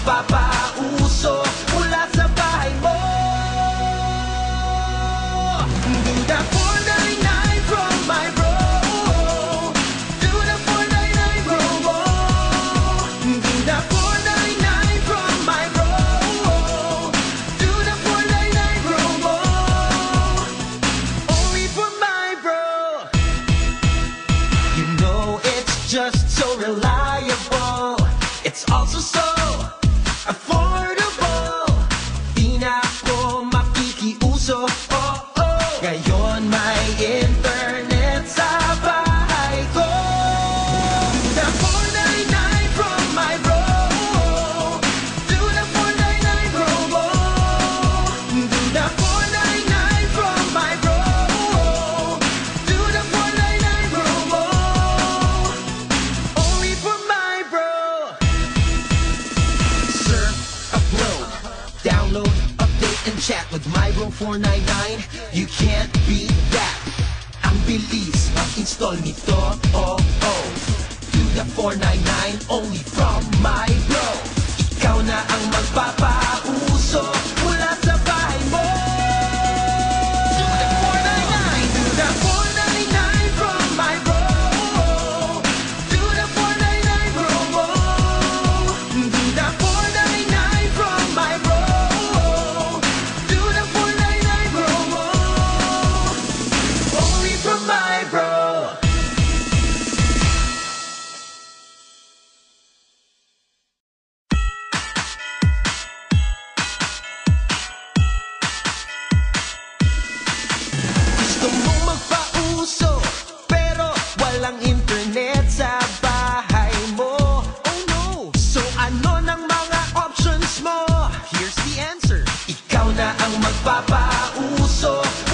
magpapauso mula sa bahay mo. Do the 499 from my bro. Do the 499 bro. Do the 499 from my bro. Do the 499 bro. Only for my bro. You know it's just so reliable. It's also so affordable. Di na ako makikiuso. Oh, oh. Ngayon may internet sa bahay ko. Do the 499 from my bro. Do the 499 bro. Do the 499 from my bro. Do the 499 bro. Only for my bro. Surf, upload, download, update, and chat with my bro 499. You can't beat that. Ang bilis mag-install nito. Oh, oh. Do the 499 only from my bro. Ikaw na ang magpapauso mula sa bahay mo. Do the 499. Do the 499 from my bro. Do the 499 bro. Do the 499 from my bro. Do the 499 bro. Only from my bro. Gusto mong magpauso pero walang internet sa bahay mo. Oh no! So ano ng mga options mo? Here's the answer. Ikaw na ang magpapa